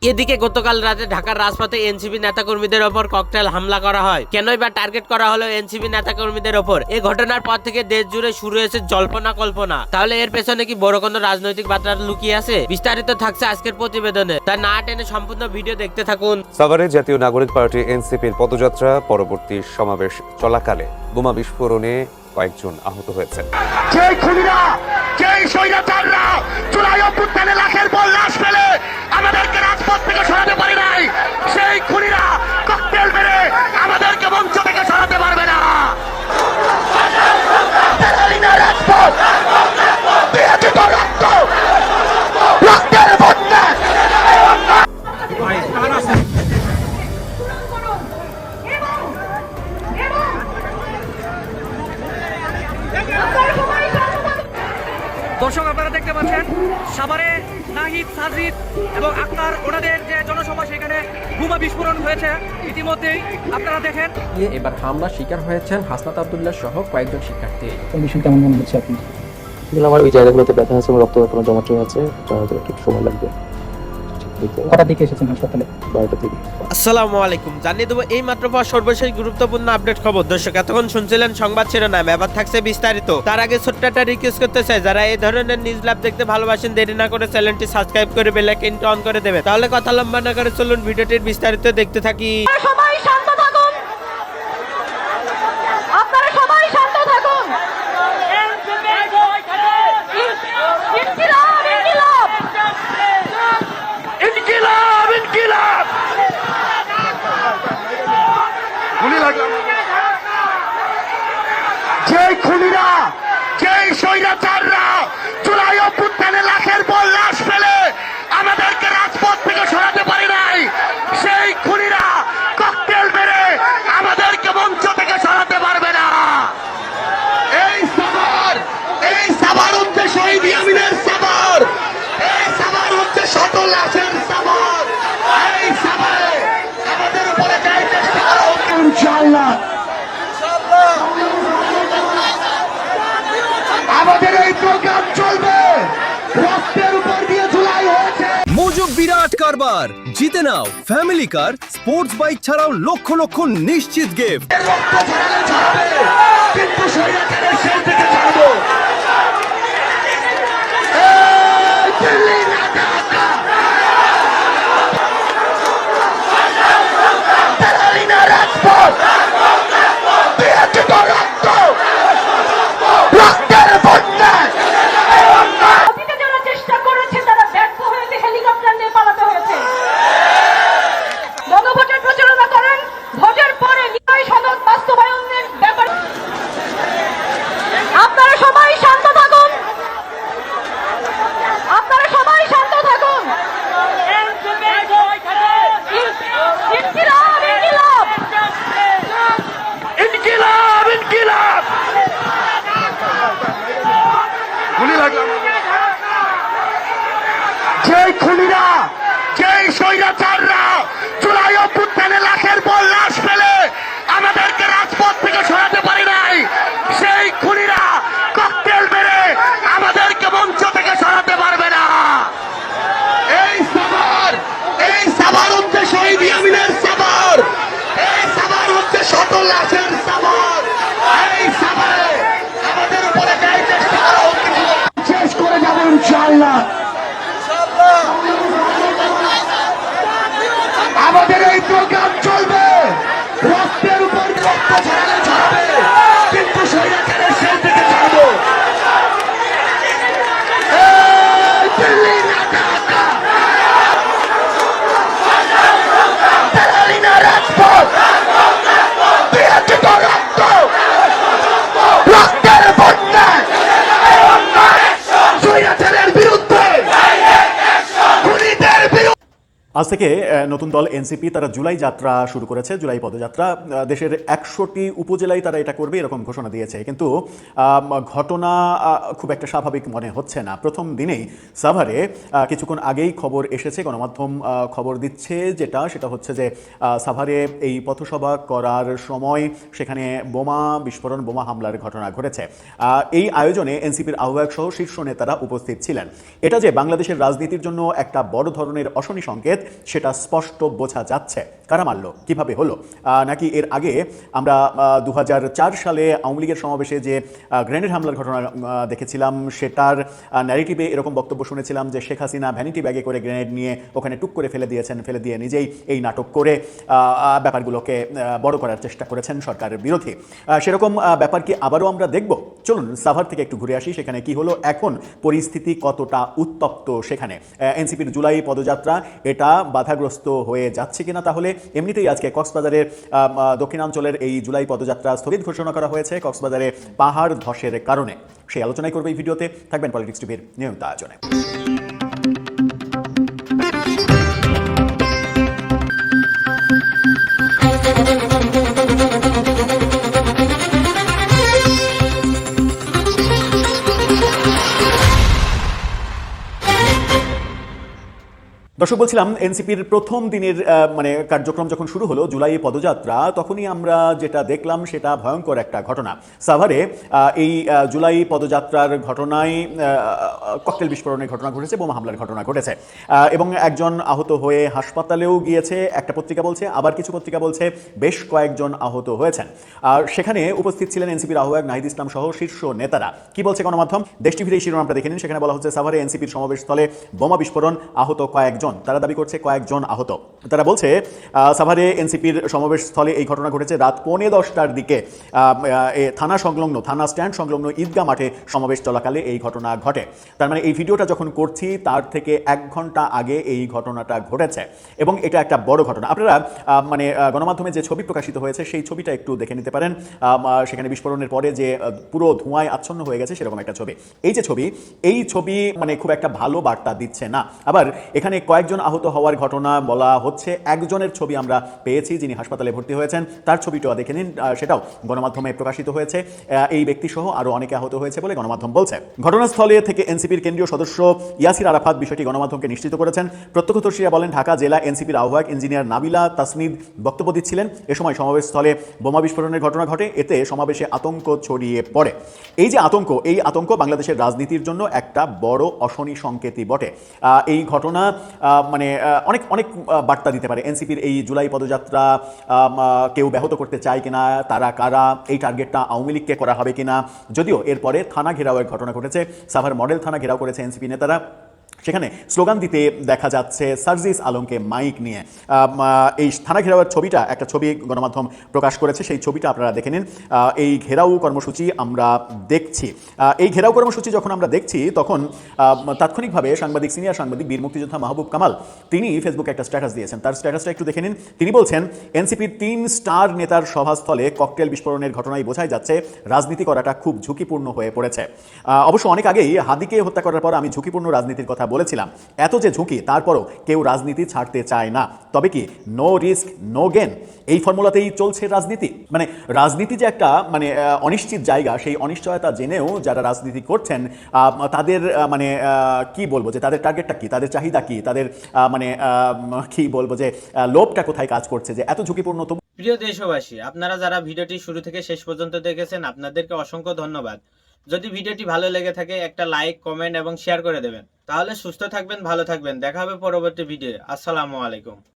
এদিকে গতকাল রাতে ঢাকার রাজপথে এনসিপি নেতাকর্মীদের ওপর ককটেল হামলা করা হয়। কেনই বা টার্গেট করা হলো এনসিপি নেতাকর্মীদের ওপর? এই ঘটনার পর থেকে দেশ জুড়ে শুরু হয়েছে জল্পনা কল্পনা। তাহলে এর পেছনে কি বড় কোনো রাজনৈতিক বার্তা লুকিয়ে আছে? বিস্তারিত থাকছে আজকের প্রতিবেদনে, তাই না টেনে সম্পূর্ণ ভিডিও দেখতে থাকুন। সাভারে জাতীয় নাগরিক পার্টি এনসিপির পদযাত্রা পরবর্তী সমাবেশ চলাকালে বোমা বিস্ফোরণে কয়েকজন আহত হয়েছেন। যেই খুনিরা, যেই স্বৈরাচাররা জুলাই অভ্যুত্থানে লাখের পর লাশ ফেলে আমাদেরকে রাজপথ থেকে সরাতে পারে নাই, সেই খুনিরা ককটেল মেরে আমাদেরকে মঞ্চ থেকে সরাতে পারবে না। রাজপথ বিরাজিত রক্ত, রক্তের বন্যা। দর্শক, আপনারা দেখতে পাচ্ছেন সাভারে নাহিদ, সাজিদ এবং আক্তার ওনাদের যে জনসভা, সেখানে বোমা বিস্ফোরণ হয়েছে ইতিমধ্যেই আপনারা দেখেন। এবার হামলার শিকার হয়েছেন হাসনাত আব্দুল্লাহ সহ কয়েকজন শিক্ষার্থী। কন্ডিশন কেমন মনে হচ্ছে আপনি? আমার ওই জায়গাগুলোতে ব্যথা আছে এবং রক্ত এখনো জমাট হয়ে আছে, একটু সময় লাগবে। কটার দিকে এসেছেন হাসপাতালে? 12টা থেকে। আসসালামু আলাইকুম, জানিয়ে দেবো এই মাত্র পাওয়া সর্বশেষ গুরুত্বপূর্ণ আপডেট খবর। দর্শক, এতক্ষণ শুনছিলেন সংবাদ শিরোনাম, এবার থাকছে বিস্তারিত। তার আগে ছোট্ট একটা রিকোয়েস্ট করতে চাই, যারা এই ধরনের নিউজ লাভ দেখতে ভালোবাসেন, দেরি না করে চ্যানেলটি সাবস্ক্রাইব করে বেল আইকনটি অন করে দেবে। তাহলে কথা লম্বা না করে চলুন ভিডিওটির বিস্তারিত দেখতে থাকি। সবাই শান্ত থাকুন, আপনারা সবাই শান্ত থাকুন। ইনকিলাব, ইনকিলাব, ইনকিলাব, ইনকিলাব। গুলি লাগলো। যেই খুনিরা, যেই স্বৈরাচাররা জুলাই অভ্যুত্থানে লাখের পর লাশ ফেলে আমাদেরকে রাজপথ থেকে সরাতে পারে নাই, সেই খুনিরা ককটেল মেরে আমাদেরকে মঞ্চ থেকে সরাতে পারবে না। এই সাভার হচ্ছে শহীদ ইয়ামিনের সাভার, এই সাভার হচ্ছে শত লাশের সাভার। এই সাভারে আমাদের উপরে যাই চেষ্টা করা হোক ইনশাআল্লাহ। আমাদের এই প্রোগ্রাম চলবে, রক্তের উপর দিয়ে জুলাই হয়েছে। মজুক বিরাট কারবার, জিতে নাও ফ্যামিলি কার, স্পোর্টস বাইক ছাড়াও লক্ষ লক্ষ নিশ্চিত গিফট। রক্ত ঝরালে ঝরাবে, কিন্তু স্বৈরাচারের শেষ থেকে ছাড়বো। এই দিল্লি না ঢাকা, দিল্লি না রাজপথ, বিরাজিত রক্ত, রক্তের বন্যা। অতীতে যারা চেষ্টা করেছে তারা ব্যর্থ হয়েছে, হেলিকপ্টার নিয়ে পালাতে হয়েছে। গণভোটের প্রচারণা করেন, ভোটের পরে নির্ণয় সনদ বাস্তবায়নের ব্যাপারে আপনারা সবাই শান্ত থাকুন, আপনারা সবাই শান্ত থাকুন। ইনকিলাব, ইনকিলাব, ইনকিলাব, ইনকিলাব। গুলি লাগলো। যেই খুনিরা, যেই স্বৈরাচাররা জুলাই অভ্যুত্থানে লাখের পর লাশ ফেলে আমাদেরকে রাজপথ থেকে সরাতে পারে নাই, সেই খুনিরা ককটেল মেরে আমাদেরকে মঞ্চ থেকে সরাতে পারবে না। এই সাভার হচ্ছে শহীদ ইয়ামিনের সাভার, এই সাভার হচ্ছে শত লাশের সাভার। এই সাভারে আমাদের উপরে যাই চেষ্টা করা হোক শেষ করে যাবো ইনশাআল্লাহ। আমাদের এই প্রোগ্রাম চলবে, রক্তের উপর রক্ত ঝরালে ঝরাবে, কিন্তু স্বৈরাচারের শেষ থেকে ছাড়বো। এই দিল্লি না ঢাকা, দিল্লি না রাজপথ, বিরাজিত রক্ত, রক্তের বন্যা। স্বৈরাচারের বিরুদ্ধে, খুনিদের বিরুদ্ধে। আজ থেকে নতুন দল এনসিপি তারা জুলাই যাত্রা শুরু করেছে, জুলাই পদযাত্রা। দেশের 100টি উপজেলায় তারা এটা করবে এরকম ঘোষণা দিয়েছে, কিন্তু ঘটনা খুব একটা স্বাভাবিক মনে হচ্ছে না। প্রথম দিনেই সাভারে কিছুক্ষণ আগেই খবর এসেছে, গণমাধ্যম খবর দিচ্ছে সেটা হচ্ছে যে সাভারে এই পথসভা করার সময় সেখানে বোমা বিস্ফোরণ, বোমা হামলার ঘটনা ঘটেছে। এই আয়োজনে এনসিপির আহ্বায়ক সহ শীর্ষ নেতারা উপস্থিত ছিলেন। এটা যে বাংলাদেশের রাজনীতির জন্য একটা বড় ধরনের অশনি সংকেত, সেটা স্পষ্ট বোঝা যাচ্ছে। কারা মারল, কিভাবে হলো, নাকি এর আগে আমরা 2004 সালে আওয়ামী লীগের সমাবেশে যে গ্রেনেড হামলার ঘটনা দেখেছিলাম, সেটার ন্যারেটিভে এরকম বক্তব্য শুনেছিলাম যে শেখ হাসিনা ভ্যানিটি ব্যাগে করে গ্রেনেড নিয়ে ওখানে টুক করে ফেলে দিয়েছেন, ফেলে দিয়ে নিজেই এই নাটক করে ব্যাপারগুলোকে বড় করার চেষ্টা করেছেন সরকারের বিরোধী। সেরকম ব্যাপার কি আবারও আমরা দেখব? চলুন সাভার থেকে একটু ঘুরে আসি, সেখানে কি হলো, এখন পরিস্থিতি কতটা উত্তপ্ত সেখানে। এনসিপির জুলাই পদযাত্রা এটা বাধাগ্রস্ত হয়ে যাচ্ছে কিনা? তাহলে এমনিতেই আজকে কক্সবাজারের দক্ষিণাঞ্চলের এই জুলাই পদযাত্রা স্থগিত ঘোষণা করা হয়েছে কক্সবাজারে পাহাড় ধসের কারণে। সেই আলোচনাই করবে এই ভিডিওতে, থাকবেন পলিটিক্স টিভির নিয়মিত আয়োজনে। দর্শক, বলছিলাম এনসিপির প্রথম দিনের মানে কার্যক্রম যখন শুরু হলো জুলাই পদযাত্রা, তখনই আমরা যেটা দেখলাম সেটা ভয়ঙ্কর একটা ঘটনা। সাভারে এই জুলাই পদযাত্রার ঘটনায় ককটেল বিস্ফোরণের ঘটনা ঘটেছে, বোমা হামলার ঘটনা ঘটেছে এবং একজন আহত হয়ে হাসপাতালেও গিয়েছে একটা পত্রিকা বলছে, আবার কিছু পত্রিকা বলছে বেশ কয়েকজন আহত হয়েছেন। আর সেখানে উপস্থিত ছিলেন এনসিপির আহ্বায়ক নাহিদ ইসলাম সহ শীর্ষ নেতারা। কি বলছে গণমাধ্যম? দেশ টিভির এই শিরোনামটা দেখে নিন। সেখানে বলা হচ্ছে সাভারে এনসিপির সমাবেশস্থলে বোমা বিস্ফোরণ, আহত কয়েকজন। তারা দাবি করছে কয়েকজন আহত। তারা বলছে সাভারে এনসিপির সমাবেশস্থলে এই ঘটনা ঘটেছে রাত 10:15টার দিকে থানা সংলগ্ন, থানা স্ট্যান্ড সংলগ্ন ঈদগাহ মাঠে সমাবেশ চলাকালে এই ঘটনা ঘটে। তার মানে এই ভিডিওটা যখন করছি তার থেকে 1 ঘন্টা আগে এই ঘটনাটা ঘটেছে এবং এটা একটা বড় ঘটনা। আপনারা মানে গণমাধ্যমে যে ছবি প্রকাশিত হয়েছে সেই ছবিটা একটু দেখে নিতে পারেন। সেখানে বিস্ফোরণের পরে যে পুরো ধোঁয়ায় আচ্ছন্ন হয়ে গেছে সেরকম একটা ছবি। এই ছবি মানে খুব একটা ভালো বার্তা দিচ্ছে না। আবার এখানে কয়েকজন আহত হওয়ার ঘটনা বলা হচ্ছে, একজনের ছবি আমরা পেয়েছি যিনি হাসপাতালে ভর্তি হয়েছেন, তার ছবিটাও দেখে নিন, সেটাও গণমাধ্যমে প্রকাশিত হয়েছে। এই ব্যক্তি সহ আরও অনেকে আহত হয়েছে বলে গণমাধ্যম বলছে। ঘটনাস্থলে থেকে এনসিপির কেন্দ্রীয় সদস্য ইয়াসির আরাফাত বিষয়টি গণমাধ্যমকে নিশ্চিত করেছেন। প্রত্যক্ষদর্শীরা বলেন ঢাকা জেলা এনসিপির আহ্বায়ক ইঞ্জিনিয়ার নাবিলা তাসনিদ বক্তব্য দিচ্ছিলেন। এ সময় সমাবেশস্থলে বোমা বিস্ফোরণের ঘটনা ঘটে। এতে সমাবেশে আতঙ্ক ছড়িয়ে পড়ে। এই যে আতঙ্ক বাংলাদেশের রাজনীতির জন্য একটা বড় অশনি সংকেতই বটে। এই ঘটনা মানে অনেক অনেক বার্তা দিতে পারে। এনসিপির এই জুলাই পদযাত্রা কেউ ব্যাহত করতে চায় কিনা, তারা কারা, এই টার্গেটটা আওয়ামী লীগকে করা হবে কিনা। যদিও এরপরে থানা ঘেরাওয়ের ঘটনা ঘটেছে। সাভার মডেল থানা ঘেরাও করেছে এনসিপি নেতারা। সেখানে স্লোগান দিতে দেখা যাচ্ছে সার্জিস আলমকে মাইক নিয়ে। এই থানা ঘেরাওয়ের ছবিটা, একটা ছবি গণমাধ্যম প্রকাশ করেছে, সেই ছবিটা আপনারা দেখে নিন। এই ঘেরাও কর্মসূচি আমরা দেখছি। এই ঘেরাও কর্মসূচি যখন আমরা দেখছি তখন তাৎক্ষণিকভাবে সিনিয়র সাংবাদিক বীর মুক্তিযোদ্ধা মাহবুব কামাল তিনি ফেসবুকে একটা স্ট্যাটাস দিয়েছেন। তার স্ট্যাটাসটা একটু দেখে নিন। তিনি বলছেন, এনসিপির 3 স্টার নেতার সভাস্থলে ককটেল বিস্ফোরণের ঘটনায় বোঝাই যাচ্ছে রাজনীতি করাটা খুব ঝুঁকিপূর্ণ হয়ে পড়েছে। অবশ্য অনেক আগেই হাদিকে হত্যা করার পর আমি ঝুঁকিপূর্ণ রাজনীতির কথা বলেছিলাম। এত যে ঝুঁকি, তারপরও কেউ রাজনীতি ছাড়তে চায় না। তবে কি নো রিস্ক নো গেন, এই ফর্মুলাতেই চলছে রাজনীতি। মানে রাজনীতি যে একটা মানে অনিশ্চিত জায়গা, সেই অনিশ্চয়তা জেনেও যারা রাজনীতি করছেন তাদের মানে কি বলবো যে তাদের টার্গেটটা কি, তাদের চাহিদা কি, তাদের মানে কি বলবো যে লোভটা কোথায় কাজ করছে যে এত ঝুঁকিপূর্ণ। প্রিয় দেশবাসী, আপনারা যারা ভিডিওটি শুরু থেকে শেষ পর্যন্ত দেখেছেন আপনাদেরকে অসংখ্য ধন্যবাদ। যদি ভিডিওটি ভালো লেগে থাকে একটা লাইক, কমেন্ট এবং শেয়ার করে দেবেন। তাহলে সুস্থ থাকবেন, ভালো থাকবেন। দেখা হবে পরবর্তী ভিডিও। আসসালামু আলাইকুম।